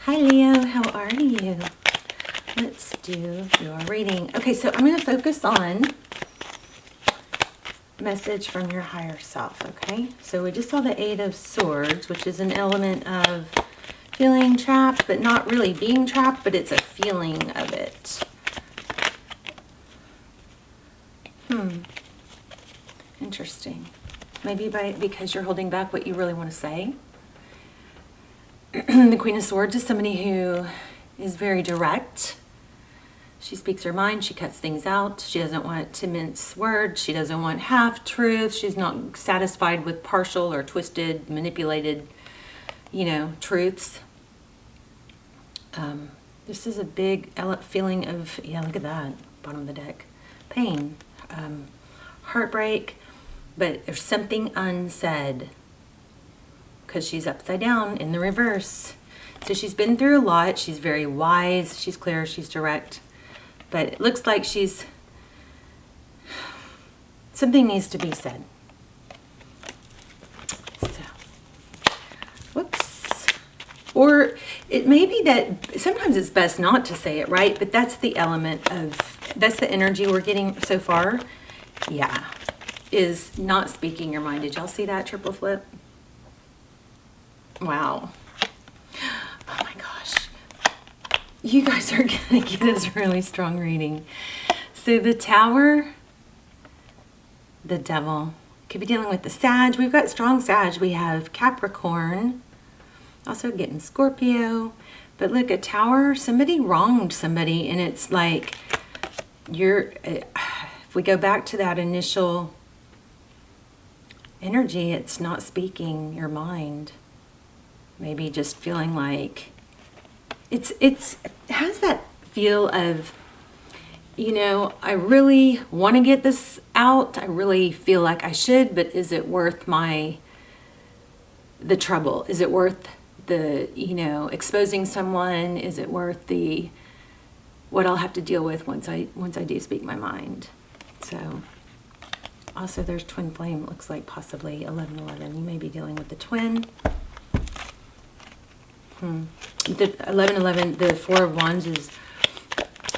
Hi Leo, how are you? Let's do your reading. Okay, so I'm going to focus on message from your higher self, okay? So we just saw the Eight of Swords, which is an element of feeling trapped, but not really being trapped, but it's a feeling of it. Interesting. Maybe because you're holding back what you really want to say. The Queen of Swords is somebody who is very direct. She speaks her mind. She cuts things out. She doesn't want to mince words. She doesn't want half-truths. She's not satisfied with partial or twisted, manipulated, truths. This is a big feeling of, look at that, bottom of the deck. Pain, heartbreak, but there's something unsaid because she's upside down in the reverse. So she's been through a lot. She's very wise. She's clear. She's direct. But it looks like something needs to be said. So, whoops. Or it may be that sometimes it's best not to say it, right? But that's the that's the energy we're getting so far. Yeah, is not speaking your mind. Did y'all see that triple flip? Wow. Oh my gosh. You guys are going to get a really strong reading. So the Tower, the Devil, could be dealing with the Sag. We've got strong Sag. We have Capricorn, also getting Scorpio. But look, a Tower, somebody wronged somebody, and it's like if we go back to that initial energy, it's not speaking your mind. Maybe just feeling like it has that feel of, I really want to get this out. I really feel like I should, but is it worth the trouble? Is it worth the, exposing someone? Is it worth what I'll have to deal with once I do speak my mind? So also there's twin flame. It looks like possibly 1111. You may be dealing with the twin. The 1111, the Four of Wands is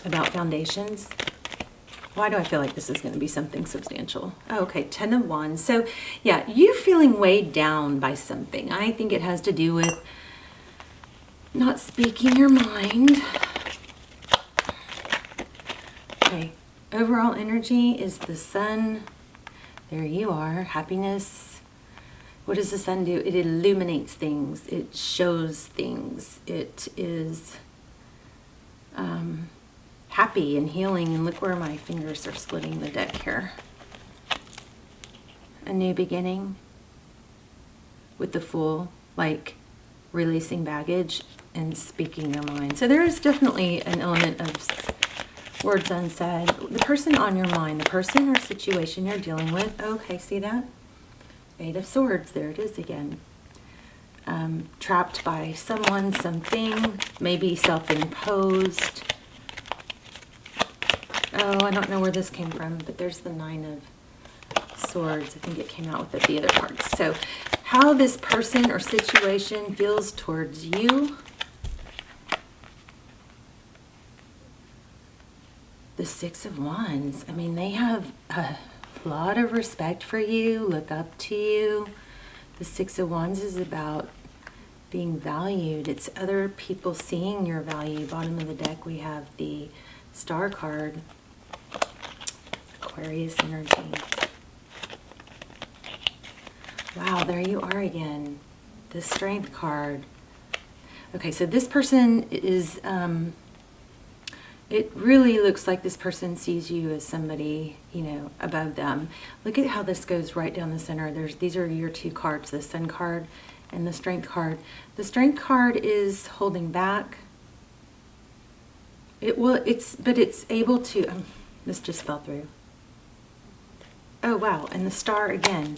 about foundations. Why do I feel like this is going to be something substantial? Oh, okay, 10 of Wands. So, yeah, you're feeling weighed down by something. I think it has to do with not speaking your mind. Okay, overall energy is the Sun. There you are, happiness. What does the sun do? It illuminates things. It shows things. It is happy and healing. And look where my fingers are splitting the deck here. A new beginning with the Fool, like releasing baggage and speaking your mind. So there is definitely an element of words unsaid. The person on your mind, the person or situation you're dealing with. Okay, see that? Eight of Swords, there it is again. Trapped by someone, something, maybe self-imposed. Oh, I don't know where this came from, but there's the Nine of Swords. I think it came out with the other cards. So how this person or situation feels towards you. The Six of Wands. I mean, they have a lot of respect for you, look up to you. The Six of Wands is about being valued. It's other people seeing your value. Bottom of the deck, we have the Star card, Aquarius energy. Wow, there you are again. The Strength card. Okay, so this person is, it really looks like this person sees you as somebody, above them. Look at how this goes right down the center. These are your two cards, the Sun card and the Strength card. The Strength card is holding back. But it's able to, this just fell through. Oh, wow, and the Star again.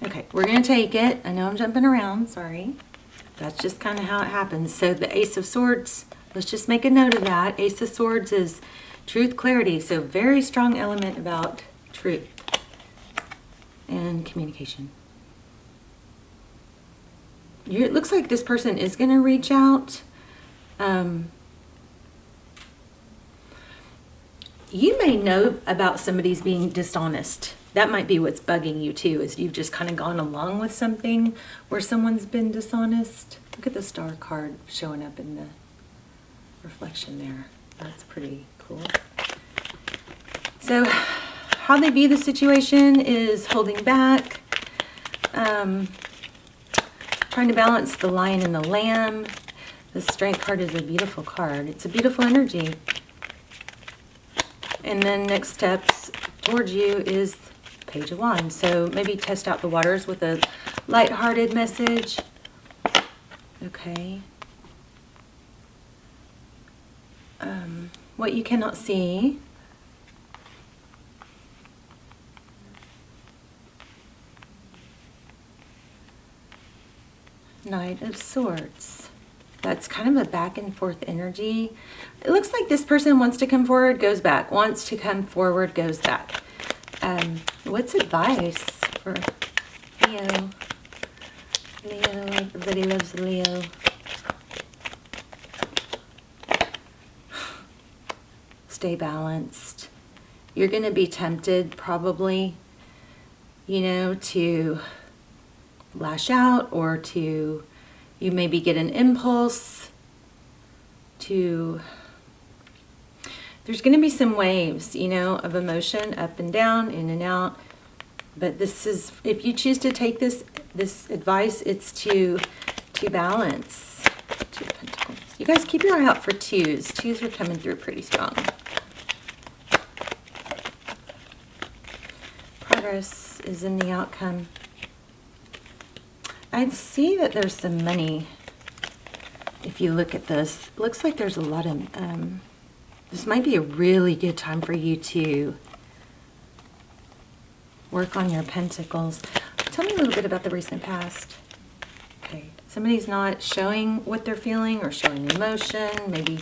Okay, we're going to take it. I know I'm jumping around, sorry. That's just kind of how it happens. So the Ace of Swords, let's just make a note of that. Ace of Swords is truth, clarity. So very strong element about truth and communication. It looks like this person is going to reach out. You may know about somebody's being dishonest. That might be what's bugging you too, is you've just kind of gone along with something where someone's been dishonest. Look at the star card showing up in the reflection there. That's pretty cool. So how they view the situation is holding back, trying to balance the lion and the lamb. The Strength card is a beautiful card. It's a beautiful energy. And then next steps towards you is Page of Wands. So maybe test out the waters with a lighthearted message. Okay. What you cannot see. Knight of Swords. That's kind of a back and forth energy. It looks like this person wants to come forward, goes back. Wants to come forward, goes back. What's advice for Leo? Leo, everybody loves Leo. Stay balanced. You're going to be tempted probably, you know, to lash out, or to, you maybe get an impulse to, there's going to be some waves, you know, of emotion, up and down, in and out. But this is, if you choose to take this advice, it's to balance. Two of Pentacles. You guys keep your eye out for twos. Twos are coming through pretty strong. Progress is in the outcome. I see that there's some money. If you look at this, it looks like there's a lot of, this might be a really good time for you to work on your pentacles. Tell me a little bit about the recent past. Okay, somebody's not showing what they're feeling or showing emotion, maybe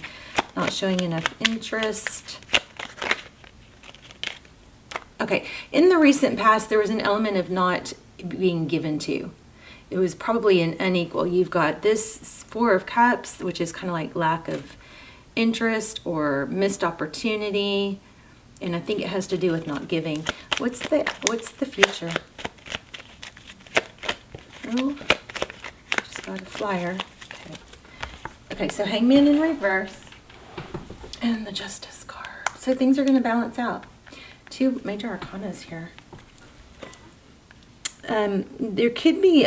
not showing enough interest. Okay, in the recent past, there was an element of not being given to. It was probably an unequal. You've got this Four of Cups, which is kind of like lack of interest or missed opportunity. And I think it has to do with not giving. What's the future? Oh, just got a flyer. Okay. Okay, so Hangman in reverse. And the Justice card. So things are going to balance out. Two major arcanas here. There could be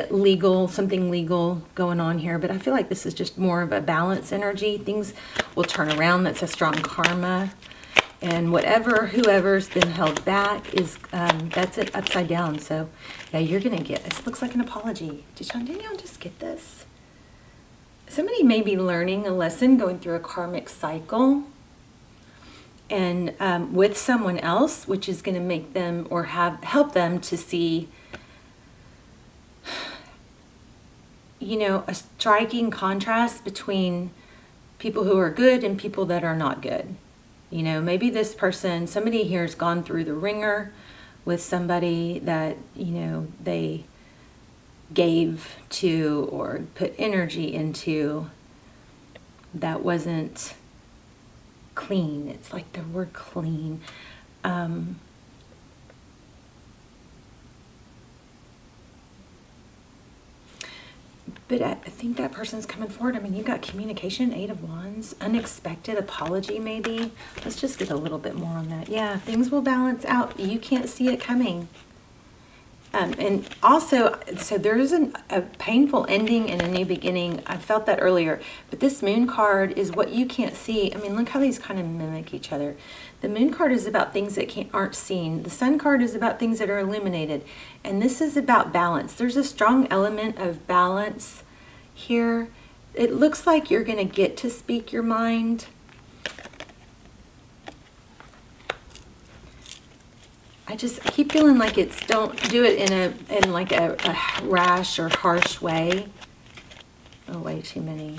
something legal going on here, but I feel like this is just more of a balance energy. Things will turn around. That's a strong karma. And whoever's been held back is, that's it upside down. So yeah, you're going to get, this looks like an apology. Didn't y'all just get this? Somebody may be learning a lesson, going through a karmic cycle, and with someone else, which is going to make them or help them to see, you know, a striking contrast between people who are good and people that are not good. You know, maybe this person, somebody here has gone through the ringer with somebody that, you know, they gave to or put energy into that wasn't clean. It's like the word clean. But I think that person's coming forward. I mean, you've got communication, Eight of Wands, unexpected apology maybe. Let's just get a little bit more on that. Yeah, things will balance out. You can't see it coming. And also, so there's a painful ending and a new beginning. I felt that earlier. But this Moon card is what you can't see. I mean, look how these kind of mimic each other. The Moon card is about things that aren't seen. The Sun card is about things that are illuminated. And this is about balance. There's a strong element of balance here. It looks like you're going to get to speak your mind. I keep feeling like it's, don't do it in like a rash or harsh way. Oh, way too many.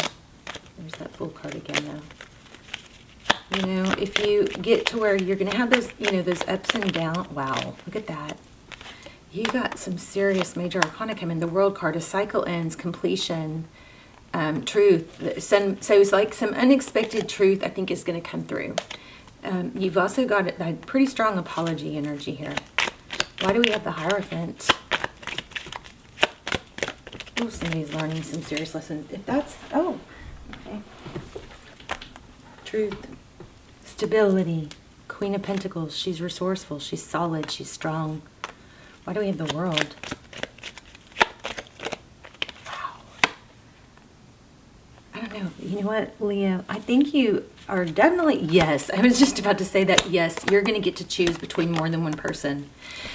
There's that Fool card again though. You know, if you get to where you're going to have those, you know, those ups and downs. Wow, look at that. You got some serious major arcana coming. The World card, a cycle ends, completion, truth. So it's like some unexpected truth I think is going to come through. You've also got a pretty strong apology energy here. Why do we have the Hierophant? Oh, somebody's learning some serious lessons. If that's, oh, okay. Truth, stability, Queen of Pentacles. She's resourceful, she's solid, she's strong. Why do we have the World? Wow. I don't know. You know what, Leo? I think you are definitely, yes, I was just about to say that, yes, you're going to get to choose between more than one person.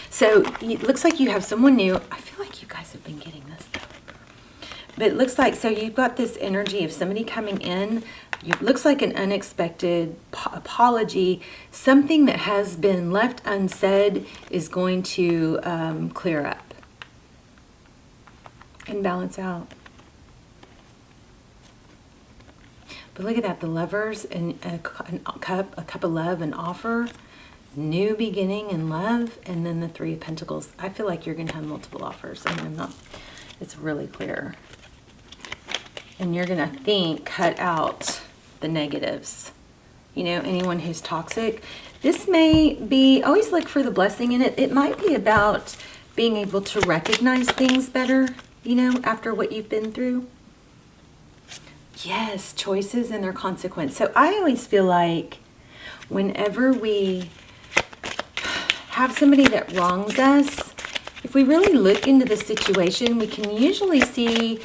So it looks like you have someone new. I feel like you guys have been getting this, though. But it looks like, so you've got this energy of somebody coming in. It looks like an unexpected apology. Something that has been left unsaid is going to clear up and balance out. But look at that, the Lovers and a cup of love, an offer, new beginning in love, and then the Three of Pentacles. I feel like you're going to have multiple offers. I mean, I'm not, it's really clear. And you're going to cut out the negatives. You know, anyone who's toxic. This may be, always look for the blessing in it. It might be about being able to recognize things better, you know, after what you've been through. Yes, choices and their consequence. So I always feel like whenever we have somebody that wrongs us, if we really look into the situation, we can usually see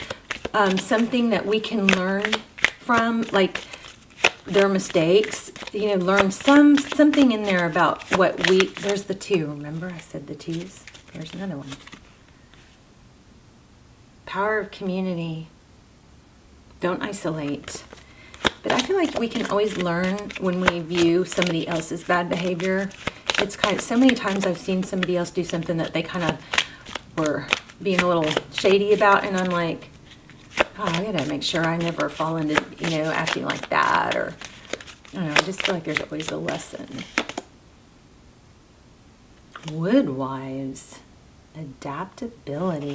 something that we can learn from, like their mistakes, you know, learn something in there about what there's the two, remember I said the twos? There's another one. Power of community. Don't isolate. But I feel like we can always learn when we view somebody else's bad behavior. It's kind of, so many times I've seen somebody else do something that they kind of were being a little shady about, and I'm like, oh, I gotta make sure I never fall into, you know, acting like that, or, I don't know, I just feel like there's always a lesson. Woodwives, adaptability.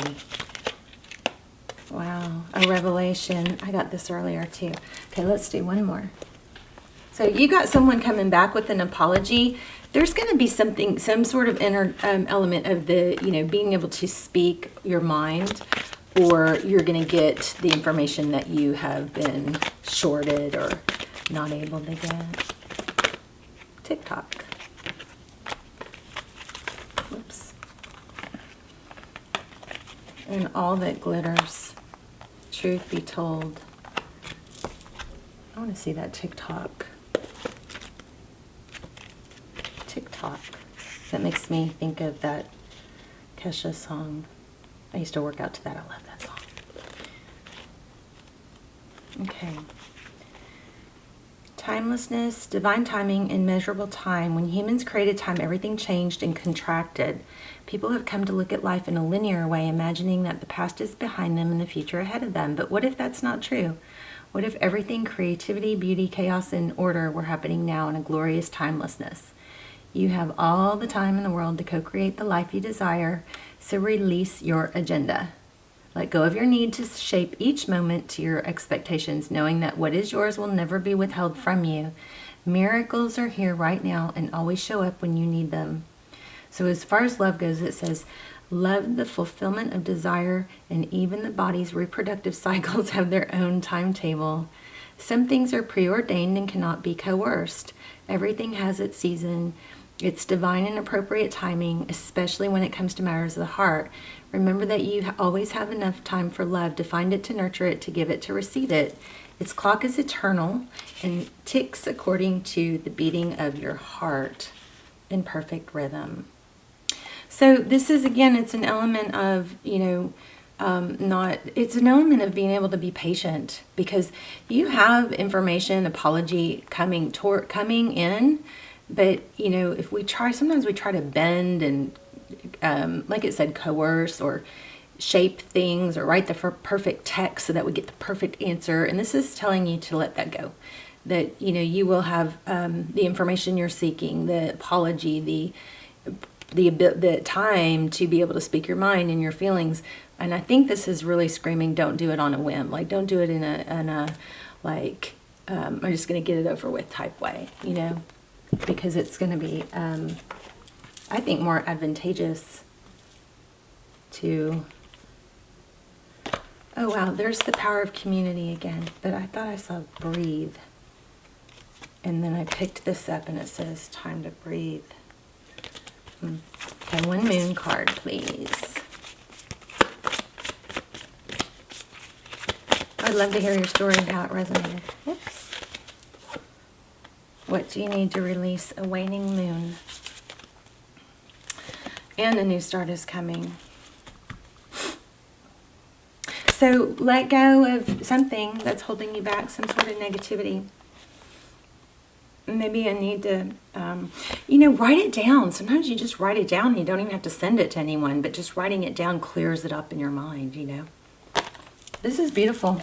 Wow, a revelation. I got this earlier too. Okay, let's do one more. So you got someone coming back with an apology. There's going to be something, some sort of inner element of the, you know, being able to speak your mind, or you're going to get the information that you have been shorted or not able to get. TikTok. Whoops. And all that glitters. Truth be told. I want to see that TikTok. TikTok. That makes me think of that Kesha song. I used to work out to that. I love that song. Okay. Timelessness, divine timing, immeasurable time. When humans created time, everything changed and contracted. People have come to look at life in a linear way, imagining that the past is behind them and the future ahead of them. But what if that's not true? What if everything, creativity, beauty, chaos, and order were happening now in a glorious timelessness? You have all the time in the world to co-create the life you desire, so release your agenda. Let go of your need to shape each moment to your expectations, knowing that what is yours will never be withheld from you. Miracles are here right now and always show up when you need them. So as far as love goes, it says, love, the fulfillment of desire, and even the body's reproductive cycles have their own timetable. Some things are preordained and cannot be coerced. Everything has its season. It's divine and appropriate timing, especially when it comes to matters of the heart. Remember that you always have enough time for love, to find it, to nurture it, to give it, to receive it. Its clock is eternal and ticks according to the beating of your heart in perfect rhythm. So this is, again, it's an element of, you know, it's an element of being able to be patient, because you have information, apology coming in, but, you know, if we try, sometimes we try to bend and, like it said, coerce or shape things or write the perfect text so that we get the perfect answer. And this is telling you to let that go. That, you know, you will have the information you're seeking, the apology, the the time to be able to speak your mind and your feelings. And I think this is really screaming, don't do it on a whim. Like, don't do it in a like, I'm just going to get it over with type way, you know, because it's going to be, I think, more advantageous to, oh wow, there's the power of community again, but I thought I saw breathe. And then I picked this up and it says time to breathe. Okay, one moon card, please. I'd love to hear your story and how it resonated. Oops. What do you need to release? A waning moon. And a new start is coming. So let go of something that's holding you back, some sort of negativity. Maybe I need to, you know, write it down. Sometimes you just write it down and you don't even have to send it to anyone, but just writing it down clears it up in your mind, you know. This is beautiful.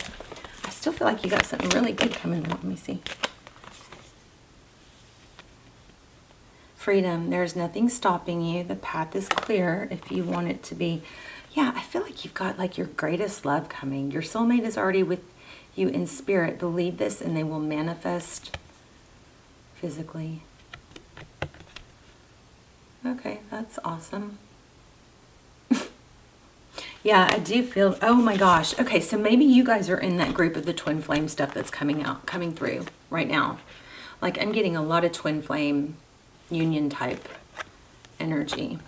I still feel like you got something really good coming out. Let me see. Freedom. There's nothing stopping you. The path is clear if you want it to be. Yeah, I feel like you've got like your greatest love coming. Your soulmate is already with you in spirit. Believe this and they will manifest physically. Okay, that's awesome. Yeah, I do feel, oh my gosh. Okay, so maybe you guys are in that group of the twin flame stuff that's coming through right now. Like, I'm getting a lot of twin flame union type energy.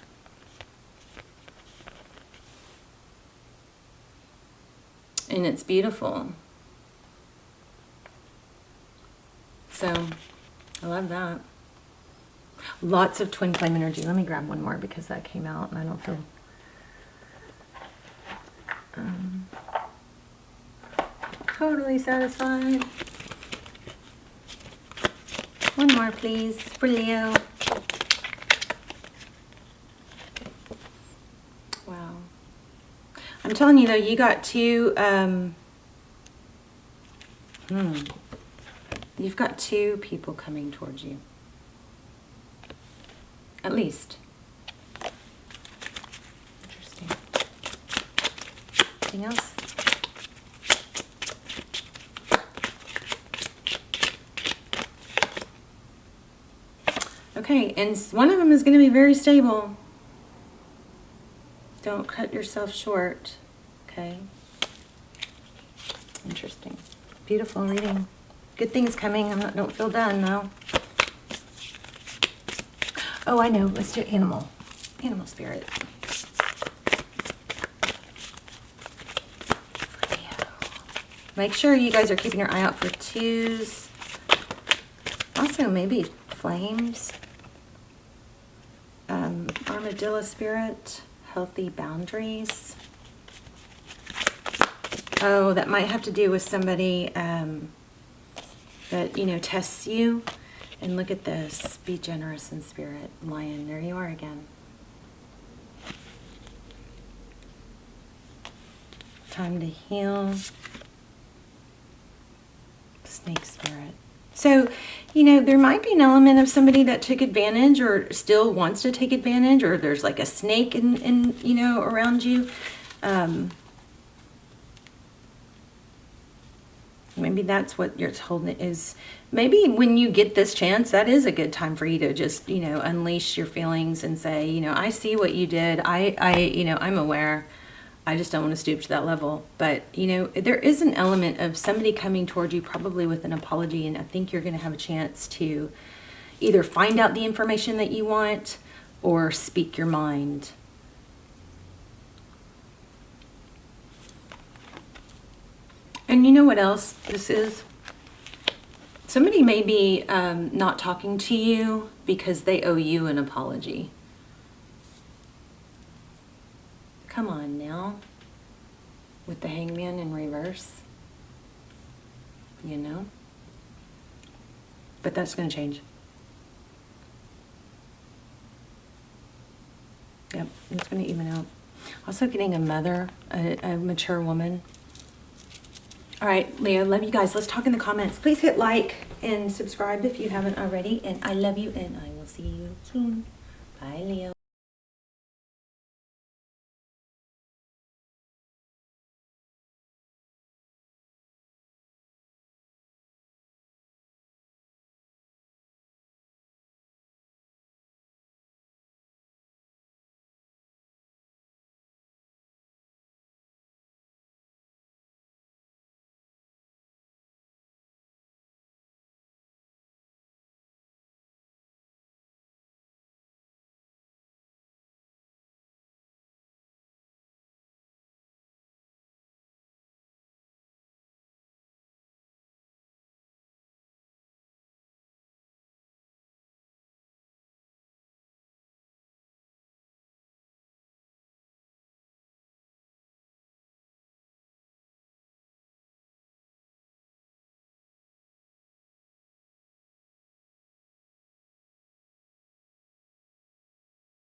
And it's beautiful. So, I love that. Lots of twin flame energy. Let me grab one more because that came out and I don't feel... totally satisfied. One more, please, for Leo. Wow. I'm telling you, though, you got two... You've got two people coming towards you. At least. Interesting. Anything else? Okay, and one of them is going to be very stable. Don't cut yourself short. Okay. Interesting. Beautiful reading. Good things coming. Don't feel done though. Oh, I know. Let's do animal. Animal spirit. Make sure you guys are keeping your eye out for twos. Also, maybe flames. Armadillo spirit. Healthy boundaries. Oh, that might have to do with somebody that, you know, tests you. And look at this. Be generous in spirit. Lion. There you are again. Time to heal. Snake spirit. So, you know, there might be an element of somebody that took advantage or still wants to take advantage, or there's like a snake in you know, around you. Maybe that's what you're told is. Maybe when you get this chance, that is a good time for you to just, you know, unleash your feelings and say, you know, I see what you did. You know, I'm aware. I just don't want to stoop to that level. But, you know, there is an element of somebody coming toward you probably with an apology, and I think you're going to have a chance to either find out the information that you want or speak your mind. And you know what else this is? Somebody may be not talking to you because they owe you an apology. Come on now. With the hangman in reverse. You know? But that's going to change. Yep, it's going to even out. Also getting a mother, a mature woman. All right, Leo, love you guys. Let's talk in the comments. Please hit like and subscribe if you haven't already. And I love you, and I will see you soon. Bye, Leo.